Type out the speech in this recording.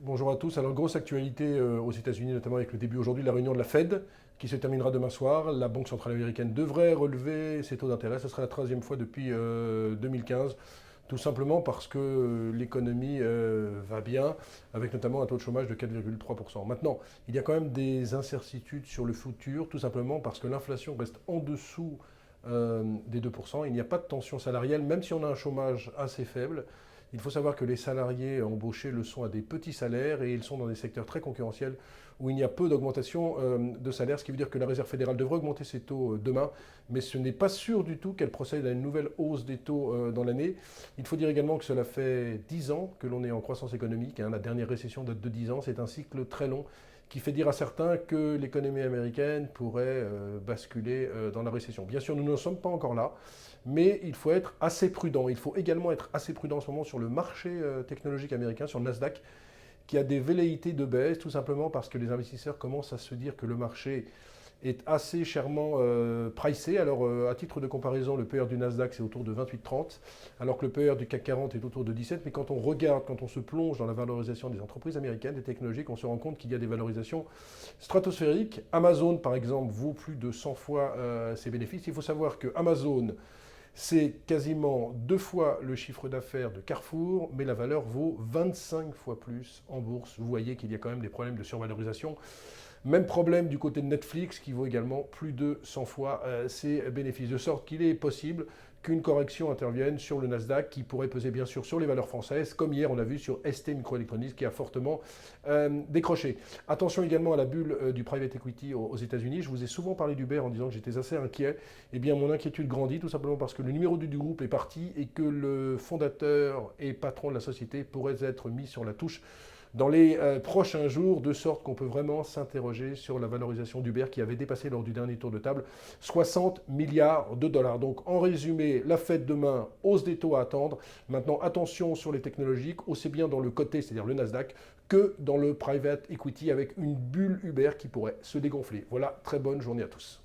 Bonjour à tous. Alors, grosse actualité aux États-Unis, notamment avec le début aujourd'hui de la réunion de la Fed, qui se terminera demain soir. La Banque centrale américaine devrait relever ses taux d'intérêt. Ce sera la 13e fois depuis 2015, tout simplement parce que l'économie va bien, avec notamment un taux de chômage de 4,3%. Maintenant, il y a quand même des incertitudes sur le futur, tout simplement parce que l'inflation reste en dessous des 2%. Il n'y a pas de tension salariale, même si on a un chômage assez faible. Il faut savoir que les salariés embauchés le sont à des petits salaires et ils sont dans des secteurs très concurrentiels où il y a peu d'augmentation de salaire, ce qui veut dire que la Réserve fédérale devrait augmenter ses taux demain, mais ce n'est pas sûr du tout qu'elle procède à une nouvelle hausse des taux dans l'année. Il faut dire également que cela fait 10 ans que l'on est en croissance économique, hein. La dernière récession date de 10 ans, c'est un cycle très long qui fait dire à certains que l'économie américaine pourrait basculer dans la récession. Bien sûr, nous ne sommes pas encore là, mais il faut être assez prudent. Il faut également être assez prudent en ce moment sur le marché technologique américain, sur le Nasdaq, qui a des velléités de baisse, tout simplement parce que les investisseurs commencent à se dire que le marché est assez chèrement pricé. Alors, à titre de comparaison, le PER du Nasdaq, c'est autour de 28,30, alors que le PER du CAC 40 est autour de 17. Mais quand on regarde, quand on se plonge dans la valorisation des entreprises américaines, des technologiques, on se rend compte qu'il y a des valorisations stratosphériques. Amazon, par exemple, vaut plus de 100 fois ses bénéfices. Il faut savoir que Amazon, c'est quasiment 2 fois le chiffre d'affaires de Carrefour, mais la valeur vaut 25 fois plus en bourse. Vous voyez qu'il y a quand même des problèmes de survalorisation. Même problème du côté de Netflix, qui vaut également plus de 100 fois ses bénéfices. De sorte qu'il est possible qu'une correction intervienne sur le Nasdaq, qui pourrait peser bien sûr sur les valeurs françaises, comme hier on a vu sur ST Microelectronics, qui a fortement décroché. Attention également à la bulle du private equity aux États-Unis. Je vous ai souvent parlé d'Uber en disant que j'étais assez inquiet. Eh bien, mon inquiétude grandit tout simplement parce que le numéro 2 du groupe est parti et que le fondateur et patron de la société pourrait être mis sur la touche dans les prochains jours, de sorte qu'on peut vraiment s'interroger sur la valorisation d'Uber qui avait dépassé lors du dernier tour de table 60 milliards de dollars. Donc en résumé, la fête demain, hausse des taux à attendre. Maintenant, attention sur les technologiques, aussi bien dans le côté, c'est-à-dire le Nasdaq, que dans le private equity avec une bulle Uber qui pourrait se dégonfler. Voilà, très bonne journée à tous.